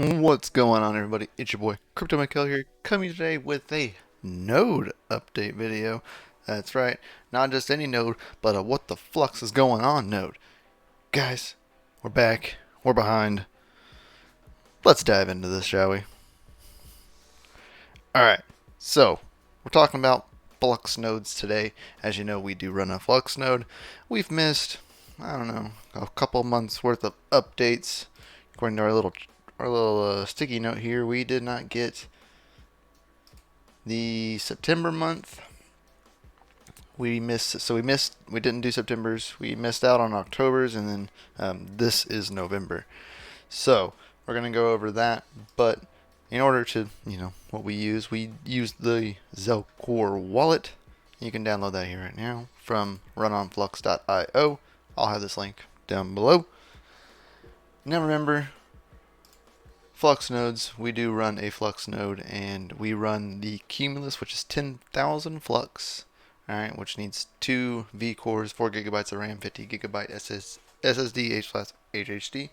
What's going on, everybody? It's your boy CryptoMykel here, coming today with a node update video. That's right, not just any node, but a what the flux is going on node. Guys, we're back, we're behind. Let's dive into this, shall we? Alright, so we're talking about FLUXNodes today. As you know, we do run a FLUXnode. We've missed, I don't know, a couple months worth of updates. According to our little sticky note here, we did not get the September month. We didn't do September's. We missed out on October's, and then this is November. So we're gonna go over that. But in order to, what we use the Zelcore wallet. You can download that here right now from runonflux.io. I'll have this link down below. Now remember, FLUXNodes, we do run a FLUXnode, and we run the Cumulus, which is 10,000 Flux, alright, which needs 2 V cores, 4 gigabytes of RAM, 50 gigabyte SSD, HHD,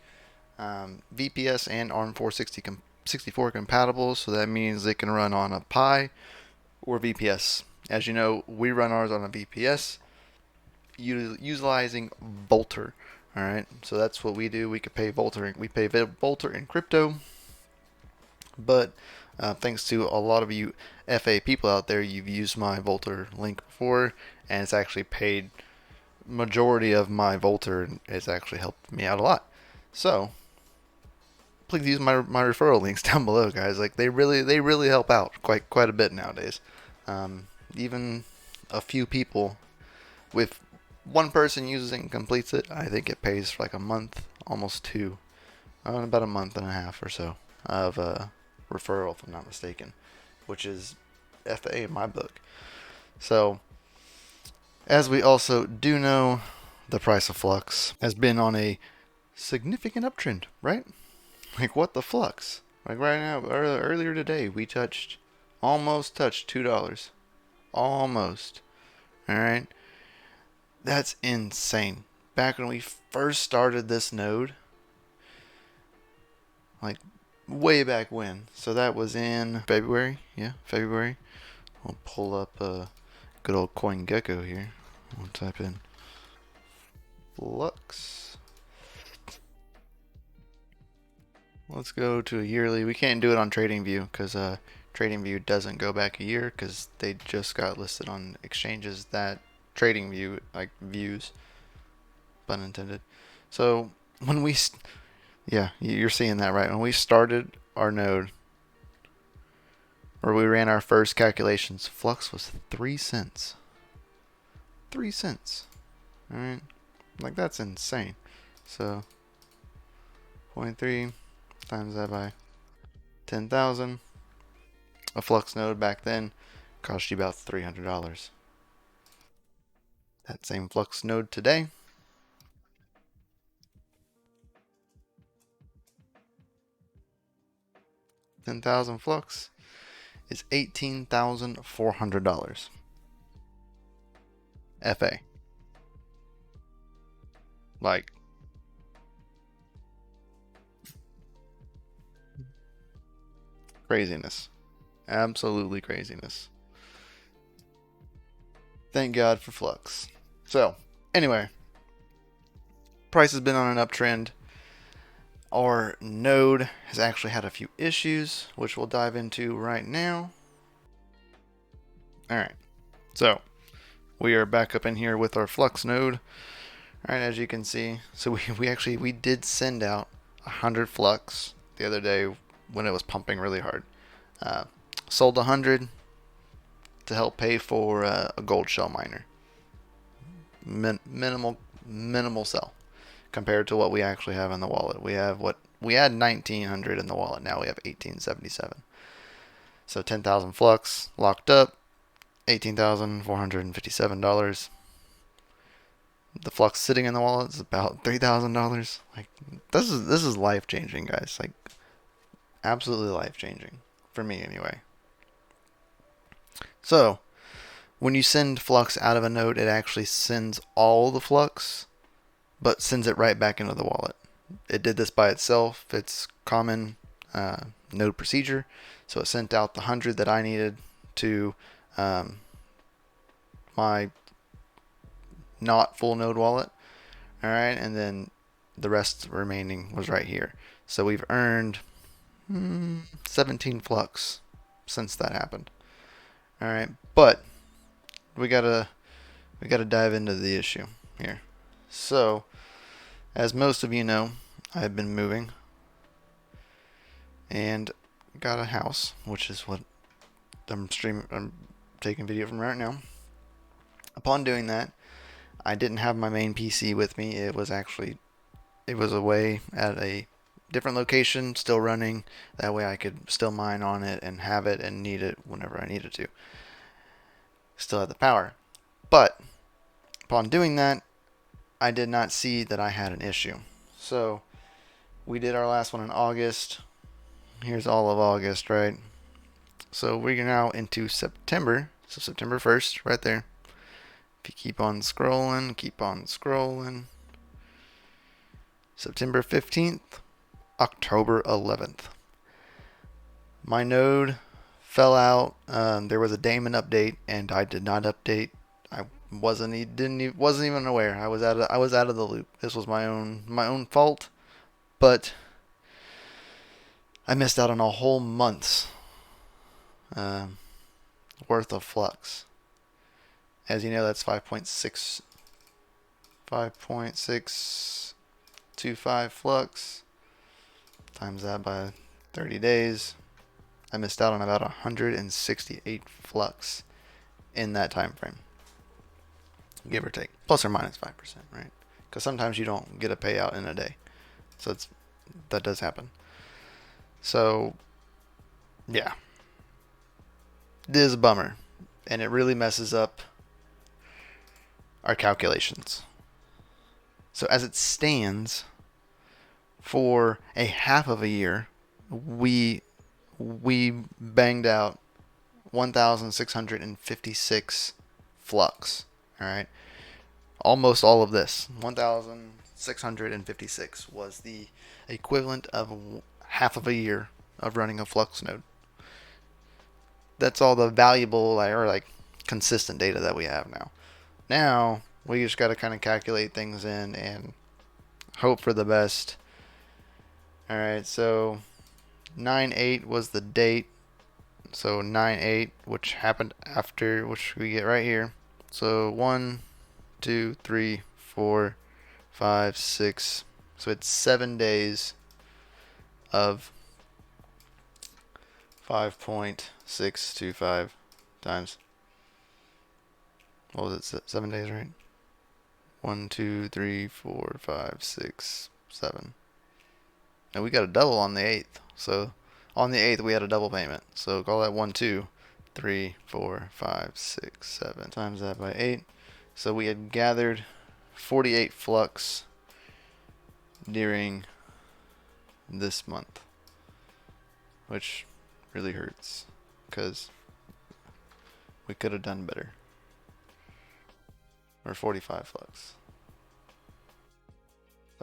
VPS and ARM464 compatible, so that means they can run on a Pi or VPS. As you know, we run ours on a VPS utilizing Volter. All right, so that's what we do. We could pay Volter. We pay Volter in crypto, but thanks to a lot of you FA people out there, you've used my Volter link before, and it's actually paid majority of my Volter, and it's actually helped me out a lot. So please use my referral links down below, guys. Like they really help out quite a bit nowadays. Even a few people, with one person using completes it, I think it pays for like a month, almost two, about a month and a half or so of referral, if I'm not mistaken, which is FA in my book. So, as we also do know, the price of Flux has been on a significant uptrend, right? Like what the flux? Like right now, earlier today, we almost touched $2. Almost. Alright? That's insane. Back when we first started this node, like way back when. So that was in February. Yeah, February. We'll pull up a good old CoinGecko here. We'll type in Flux. Let's go to a yearly. We can't do it on TradingView because TradingView doesn't go back a year because they just got listed on exchanges that TradingView like views, pun intended. So when yeah, you're seeing that right. When we started our node, or we ran our first calculations, Flux was 3 cents. 3 cents. All right, like that's insane. So 0.3 times that by 10,000. A Flux node back then cost you about $300. That same Flux node today, $10,000 Flux is $18,400 FA. Like, craziness. Absolutely craziness. Thank God for Flux. So, anyway, price has been on an uptrend. Our node has actually had a few issues, which we'll dive into right now. Alright, so we are back up in here with our Flux node. Alright, as you can see, so we did send out 100 Flux the other day when it was pumping really hard. Sold 100 to help pay for a gold shell miner. Minimal sell compared to what we actually have in the wallet. We had 1900 in the wallet. Now we have 1877. So 10,000 Flux locked up, $18,457. The Flux sitting in the wallet is about $3,000. Like this is life changing, guys. Like absolutely life changing for me anyway. So when you send Flux out of a node, it actually sends all the Flux, but sends it right back into the wallet. It did this by itself. It's common node procedure. So it sent out the 100 that I needed to my not full node wallet. All right, and then the rest remaining was right here. So we've earned 17 flux since that happened. All right, but we gotta dive into the issue here. So, as most of you know, I've been moving and got a house, which is what I'm taking video from right now. Upon doing that, I didn't have my main PC with me. It was away at a different location, still running. That way I could still mine on it and have it and need it whenever I needed to. Still had the power. But upon doing that, I did not see that I had an issue. So we did our last one in August. Here's all of August, right? So we're now into September. So September 1st, right there. If you keep on scrolling, September 15th, October 11th. My node fell out. There was a daemon update, and I did not update. I wasn't even aware. I was out of the loop. This was my own fault, but I missed out on a whole month's worth of flux. As you know, that's 5.625 flux. Times that by 30 days. I missed out on about 168 flux in that time frame. Give or take. Plus or minus 5%, right? Because sometimes you don't get a payout in a day. So that does happen. So, yeah. It is a bummer. And it really messes up our calculations. So as it stands, for a half of a year, we banged out 1,656 flux. All right, almost all of this, 1,656, was the equivalent of half of a year of running a FLUXNode. That's all the valuable or consistent data that we have now. Now we just got to kind of calculate things in and hope for the best. All right, so 9/8 was the date. So 9/8, which happened after, which we get right here. So 1, 2, 3, 4, 5, 6. So it's 7 days of 5.625 times. What was it? 7 days, right? 1, 2, 3, 4, 5, 6, 7. And we got a double on the 8th. So on the 8th, we had a double payment. So call that 1, 2, 3, 4, 5, 6, 7. Times that by 8. So we had gathered 48 flux during this month, which really hurts because we could have done better. Or 45 flux.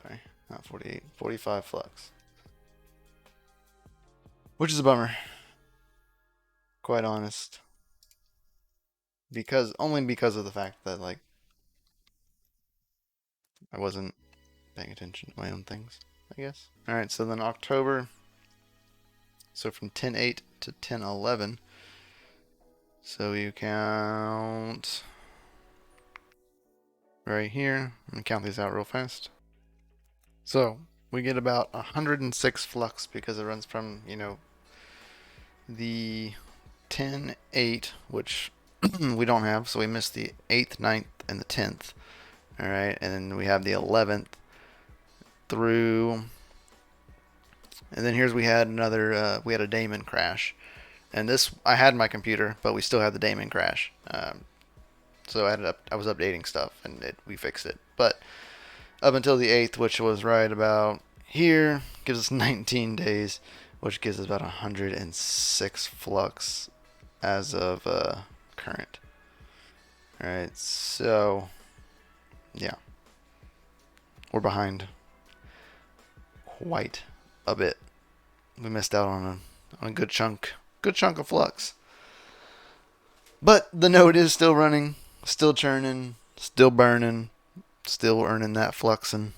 Sorry, not 48. 45 flux. Which is a bummer. Quite honest. Only because of the fact that I wasn't paying attention to my own things, I guess. Alright, so then October. So from 10/8 to 10/11. So you count right here. I'm gonna count these out real fast. So we get about 106 flux because it runs from, the 10/8, which we don't have, so we missed the 8th, 9th, and the 10th. Alright, and then we have the 11th through, and then we had we had a daemon crash. And this, I had my computer, but we still had the daemon crash. So I was updating stuff, and we fixed it. But up until the 8th, which was right about here, gives us 19 days, which gives us about 106 flux as of current. Alright, so yeah, we're behind quite a bit. we missed out on a good chunk of flux. But the node is still running, still churning, still burning, still earning that fluxing,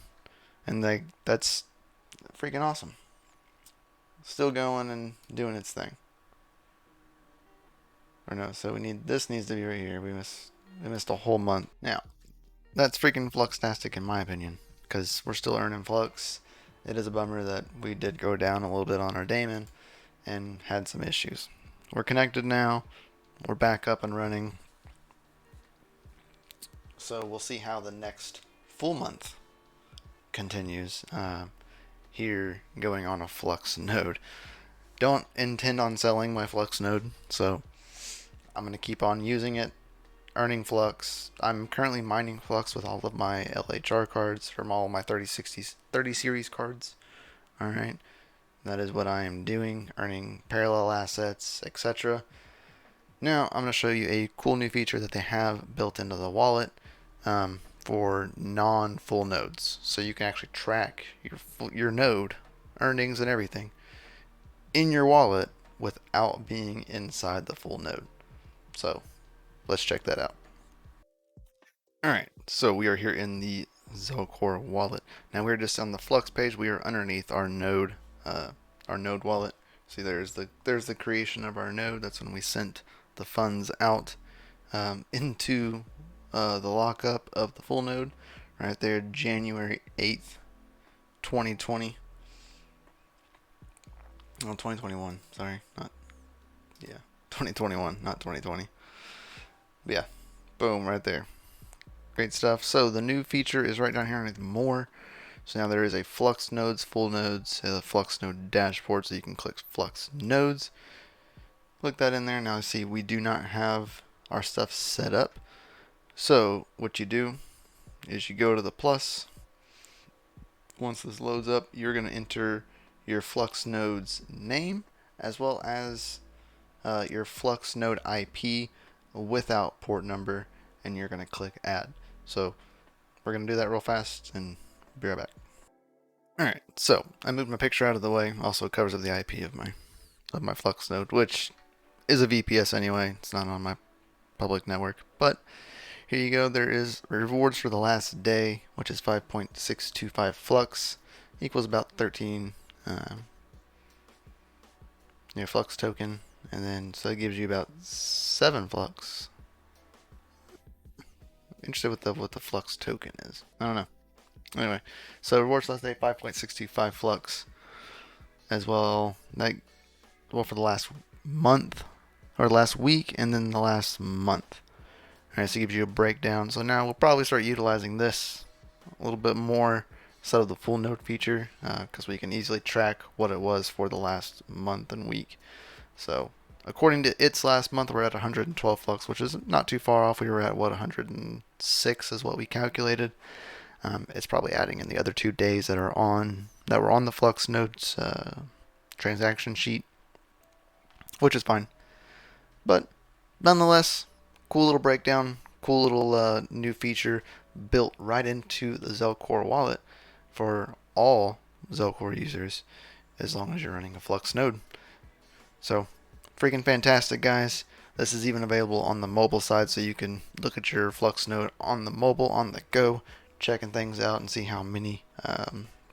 and that's freaking awesome. Still going and doing its thing. Or no, so this needs to be right here. We missed a whole month. Now, that's freaking fluxtastic in my opinion, because we're still earning flux. It is a bummer that we did go down a little bit on our daemon and had some issues. We're connected now. We're back up and running. So we'll see how the next full month continues here going on a FLUXNode. Don't intend on selling my FLUXNode, so I'm going to keep on using it, earning flux. I'm currently mining flux with all of my LHR cards from all my 30 series cards. Alright, that is what I am doing, earning parallel assets, etc. Now I'm going to show you a cool new feature that they have built into the wallet for non-full nodes. So you can actually track your node earnings and everything in your wallet without being inside the full node. So let's check that out. Alright, so we are here in the Zelcore wallet. Now we're just on the Flux page. We are underneath our node wallet. See, there's the creation of our node. That's when we sent the funds out into the lockup of the full node. Right there, January 8th, 2020. Oh, 2021. Sorry, 2021, not 2020. But yeah, boom, right there. Great stuff. So the new feature is right down here underneath more. So now there is a FLUXNodes, full nodes, a FLUXNode dashboard, so you can click FLUXNodes. Click that in there. Now see, we do not have our stuff set up. So what you do is you go to the plus. Once this loads up, you're going to enter your FLUXNode's name as well as your FLUXNode IP without port number, and you're going to click add. So we're going to do that real fast and be right back. Alright, so I moved my picture out of the way. Also covers up the IP of my FLUXNode, which is a VPS anyway. It's not on my public network. But here you go. There is rewards for the last day, which is 5.625 flux, equals about 13 flux token, and then so it gives you about 7 flux. Interested what the flux token is. I don't know. Anyway, so rewards last day 5.625 flux as well. Well, for the last month or last week, and then the last month. Alright, so it gives you a breakdown. So now we'll probably start utilizing this a little bit more instead of the full node feature, because we can easily track what it was for the last month and week. So according to its last month, we're at 112 flux, which is not too far off. We were at 106 is what we calculated. It's probably adding in the other 2 days that were on the FLUXNodes transaction sheet, which is fine. But nonetheless, cool little breakdown, cool little new feature built right into the Zelcore wallet for all Zelcore users, as long as you're running a FLUXNode. So, freaking fantastic, guys. This is even available on the mobile side, so you can look at your FLUXNode on the mobile, on the go, checking things out and see how many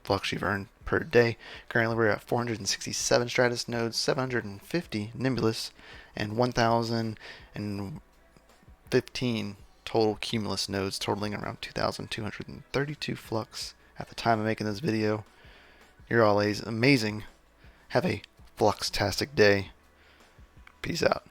flux you've earned per day. Currently, we're at 467 Stratus nodes, 750 Nimbus, and 1,015 total Cumulus nodes, totaling around 2,232 flux at the time of making this video. You're all amazing. Have a fluxtastic day. Peace out.